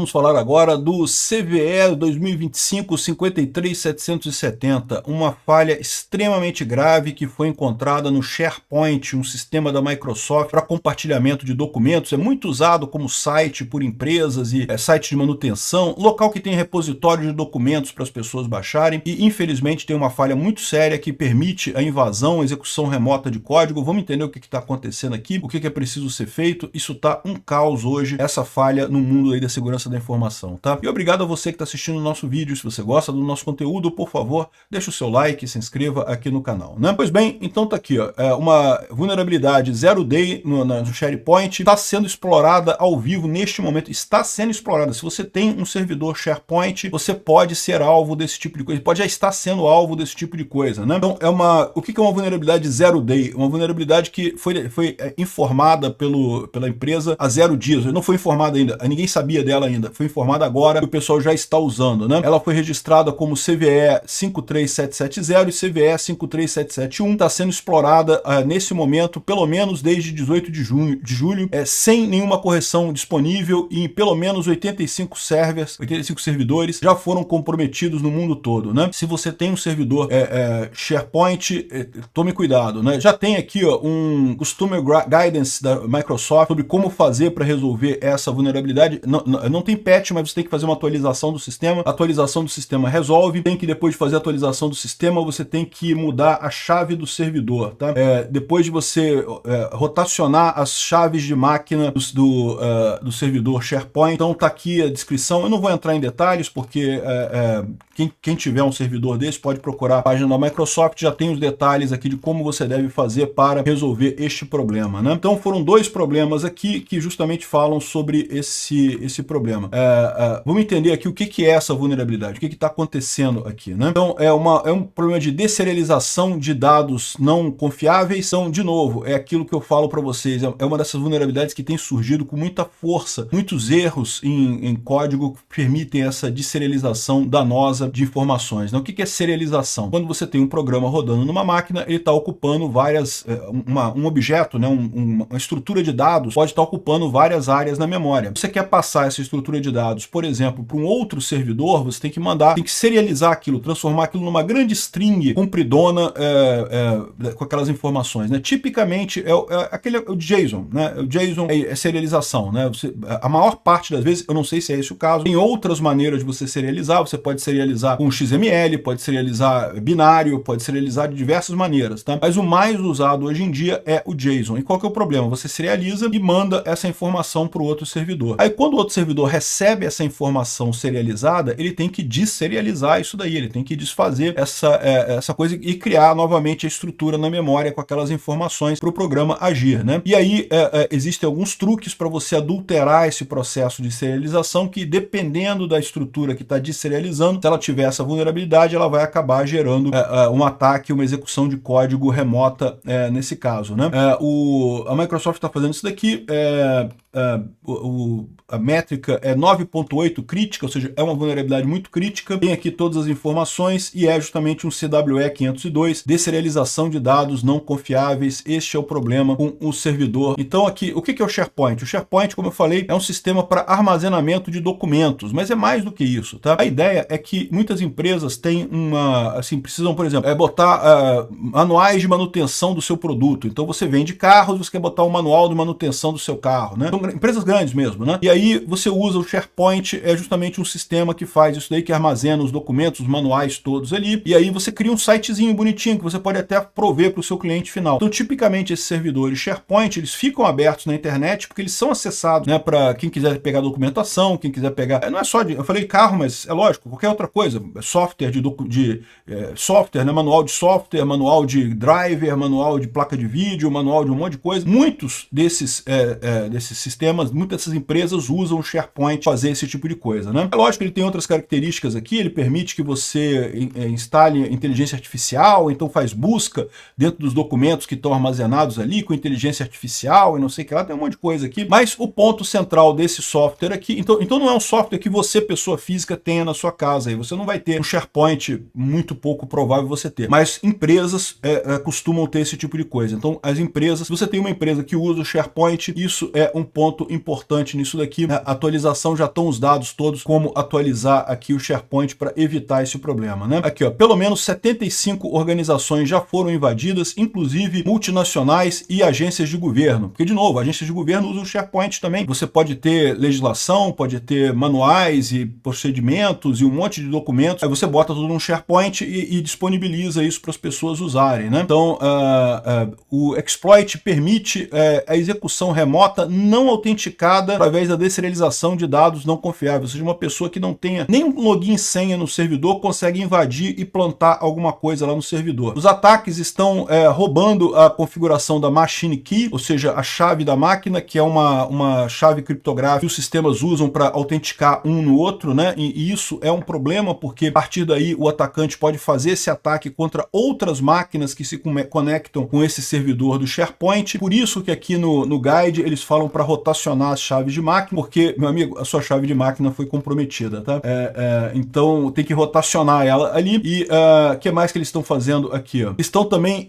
Vamos falar agora do CVE 2025-53770, uma falha extremamente grave que foi encontrada no SharePoint, um sistema da Microsoft para compartilhamento de documentos. É muito usado como site por empresas e site de manutenção, local que tem repositório de documentos para as pessoas baixarem e, infelizmente, tem uma falha muito séria que permite a invasão, a execução remota de código. Vamos entender o que está acontecendo aqui, o que é preciso ser feito. Isso está um caos hoje, essa falha no mundo aí da segurança da informação, tá? E obrigado a você que está assistindo o nosso vídeo. Se você gosta do nosso conteúdo, por favor, deixa o seu like e se inscreva aqui no canal, né? Pois bem, então tá aqui, ó, uma vulnerabilidade zero day no SharePoint, está sendo explorada ao vivo neste momento, está sendo explorada. Se você tem um servidor SharePoint, você pode ser alvo desse tipo de coisa, pode já estar sendo alvo desse tipo de coisa, né? Então, o que é uma vulnerabilidade zero day? Uma vulnerabilidade que foi informada pela empresa há 0 dias, não foi informada ainda, ninguém sabia dela ainda, foi informada agora que o pessoal já está usando, né? Ela foi registrada como CVE 53770 e CVE 53771, está sendo explorada nesse momento, pelo menos desde 18 de julho, sem nenhuma correção disponível, e em pelo menos 85 servidores já foram comprometidos no mundo todo, né? Se você tem um servidor SharePoint, tome cuidado, né? Já tem aqui, ó, um Customer Guidance da Microsoft sobre como fazer para resolver essa vulnerabilidade. Não tem patch, mas você tem que fazer uma atualização do sistema. A atualização do sistema resolve. Tem que, depois de fazer a atualização do sistema, você tem que mudar a chave do servidor, tá? Depois de você rotacionar as chaves de máquina do servidor SharePoint. Então tá aqui a descrição. Eu não vou entrar em detalhes, porque quem tiver um servidor desse pode procurar a página da Microsoft, já tem os detalhes aqui de como você deve fazer para resolver este problema, né? Então foram 2 problemas aqui que justamente falam sobre esse problema. Vamos entender aqui o que é essa vulnerabilidade, o que está acontecendo aqui, né? Então é um problema de deserialização de dados não confiáveis. Então, de novo, é aquilo que eu falo para vocês, é uma dessas vulnerabilidades que tem surgido com muita força, muitos erros em código que permitem essa deserialização danosa de informações, né? O que é serialização? Quando você tem um programa rodando numa máquina, ele está ocupando um objeto, né? Uma estrutura de dados pode estar ocupando várias áreas na memória. Você quer passar essa estrutura de dados, por exemplo, para um outro servidor, você tem que serializar aquilo, transformar aquilo numa grande string compridona com aquelas informações, né? Tipicamente o JSON, né? O JSON é serialização, né? A maior parte das vezes, eu não sei se é esse o caso, tem outras maneiras de você serializar. Você pode serializar com XML, pode serializar binário, pode serializar de diversas maneiras, tá? Mas o mais usado hoje em dia é o JSON. E qual que é o problema? Você serializa e manda essa informação para o outro servidor. Aí quando o outro servidor recebe essa informação serializada, ele tem que desserializar isso daí, ele tem que desfazer essa coisa e criar novamente a estrutura na memória com aquelas informações para o programa agir, né? E aí existem alguns truques para você adulterar esse processo de serialização, que dependendo da estrutura que está desserializando, se ela tiver essa vulnerabilidade, ela vai acabar gerando um ataque, uma execução de código remota nesse caso, né? A Microsoft está fazendo isso daqui, a métrica é 9.8 crítica, ou seja, é uma vulnerabilidade muito crítica. Tem aqui todas as informações e é justamente um CWE 502, deserialização de dados não confiáveis. Este é o problema com o servidor. Então aqui, o que é o SharePoint? O SharePoint, como eu falei, é um sistema para armazenamento de documentos, mas é mais do que isso, tá? A ideia é que muitas empresas têm precisam, por exemplo, botar manuais de manutenção do seu produto. Então você vende carros, você quer botar um manual de manutenção do seu carro, né? Então, empresas grandes mesmo, né? E aí você usa o SharePoint, é justamente um sistema que faz isso daí, que armazena os documentos, os manuais todos ali, e aí você cria um sitezinho bonitinho que você pode até prover para o seu cliente final. Então, tipicamente, esses servidores SharePoint, eles ficam abertos na internet porque eles são acessados, né, para quem quiser pegar documentação, quem quiser pegar... Não é só eu falei carro, mas é lógico, qualquer outra coisa, software software, né, manual de software, manual de driver, manual de placa de vídeo, manual de um monte de coisa. Muitos desses sistemas, muitas dessas empresas usam o SharePoint para fazer esse tipo de coisa, né? É lógico que ele tem outras características aqui, ele permite que você instale inteligência artificial, então faz busca dentro dos documentos que estão armazenados ali com inteligência artificial e não sei o que lá, tem um monte de coisa aqui, mas o ponto central desse software aqui, então não é um software que você, pessoa física, tenha na sua casa, aí você não vai ter um SharePoint, muito pouco provável você ter, mas empresas costumam ter esse tipo de coisa. Então as empresas, se você tem uma empresa que usa o SharePoint, isso é um ponto ponto importante nisso daqui, né? Atualização, já estão os dados todos, como atualizar aqui o SharePoint para evitar esse problema, né? Aqui, ó, pelo menos 75 organizações já foram invadidas, inclusive multinacionais e agências de governo. Porque, de novo, agências de governo usam o SharePoint também. Você pode ter legislação, pode ter manuais e procedimentos e um monte de documentos. Aí você bota tudo num SharePoint e disponibiliza isso para as pessoas usarem, né? Então, o exploit permite a execução remota não autenticada através da deserialização de dados não confiáveis. Ou seja, uma pessoa que não tenha nem um login e senha no servidor consegue invadir e plantar alguma coisa lá no servidor. Os ataques estão roubando a configuração da machine key, ou seja, a chave da máquina, que é uma chave criptográfica que os sistemas usam para autenticar um no outro, né? E isso é um problema, porque a partir daí o atacante pode fazer esse ataque contra outras máquinas que se conectam com esse servidor do SharePoint. Por isso que aqui no guide eles falam para rotacionar as chaves de máquina, porque, meu amigo, a sua chave de máquina foi comprometida, tá? Então tem que rotacionar ela ali. E o que mais que eles estão fazendo aqui? Ó? Estão também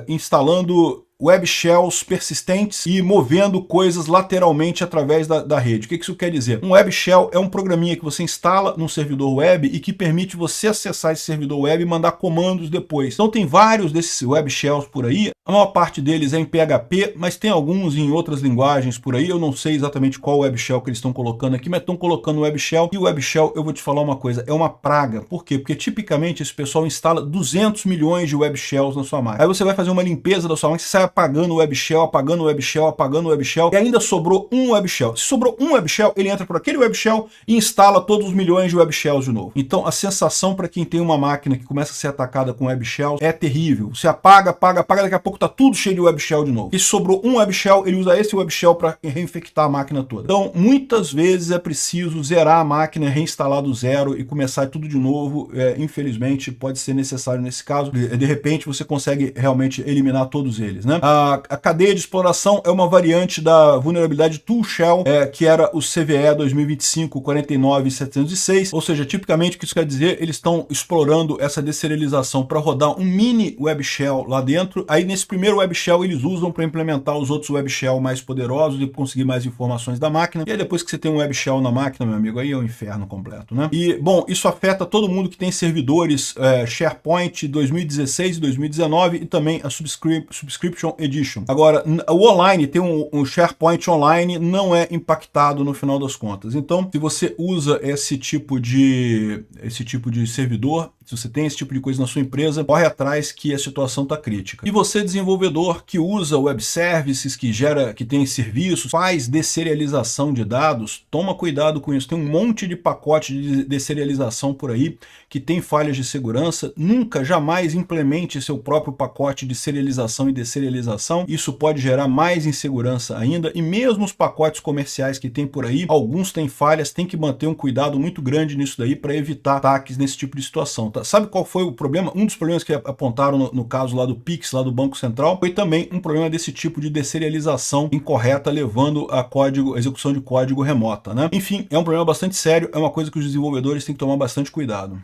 instalando web shells persistentes e movendo coisas lateralmente através da rede. O que isso quer dizer? Um web shell é um programinha que você instala num servidor web e que permite você acessar esse servidor web e mandar comandos depois. Então tem vários desses web shells por aí. A maior parte deles é em PHP, mas tem alguns em outras linguagens por aí. Eu não sei exatamente qual web shell que eles estão colocando aqui, mas estão colocando web shell. E o web shell, eu vou te falar uma coisa, é uma praga. Por quê? Porque tipicamente esse pessoal instala 200 milhões de web shells na sua máquina. Aí você vai fazer uma limpeza da sua máquina, você sai apagando o web shell, apagando o web shell, apagando o web shell, e ainda sobrou um web shell. Se sobrou um web shell, ele entra por aquele web shell e instala todos os milhões de web shells de novo. Então a sensação para quem tem uma máquina que começa a ser atacada com web shells é terrível. Você apaga, daqui a pouco tá tudo cheio de web shell de novo. E se sobrou um web shell, ele usa esse web shell para reinfectar a máquina toda. Então muitas vezes é preciso zerar a máquina, reinstalar do zero e começar tudo de novo. Infelizmente pode ser necessário nesse caso. De repente você consegue realmente eliminar todos eles, né? A cadeia de exploração é uma variante da vulnerabilidade Tool Shell, que era o CVE 2025-49706, ou seja, tipicamente o que isso quer dizer, eles estão explorando essa deserialização para rodar um mini web shell lá dentro. Aí nesse primeiro web shell eles usam para implementar os outros web shell mais poderosos e conseguir mais informações da máquina. E aí depois que você tem um web shell na máquina, meu amigo, aí é o inferno completo, né? E, bom, isso afeta todo mundo que tem servidores SharePoint 2016 e 2019 e também a Subscription Edition. Agora, o online, tem um SharePoint online, não é impactado no final das contas. Então, se você usa esse tipo de servidor, se você tem esse tipo de coisa na sua empresa, corre atrás que a situação está crítica. E você, desenvolvedor que usa web services, que tem serviços, faz deserialização de dados, toma cuidado com isso. Tem um monte de pacote de deserialização por aí que tem falhas de segurança. Nunca, jamais implemente seu próprio pacote de serialização e deserialização. Isso pode gerar mais insegurança ainda. E mesmo os pacotes comerciais que tem por aí, alguns têm falhas, tem que manter um cuidado muito grande nisso daí para evitar ataques nesse tipo de situação. Tá? Sabe qual foi o problema? Um dos problemas que apontaram no caso lá do Pix, lá do Banco Central, foi também um problema desse tipo de deserialização incorreta, levando a execução de código remota, né? Enfim, é um problema bastante sério, é uma coisa que os desenvolvedores têm que tomar bastante cuidado.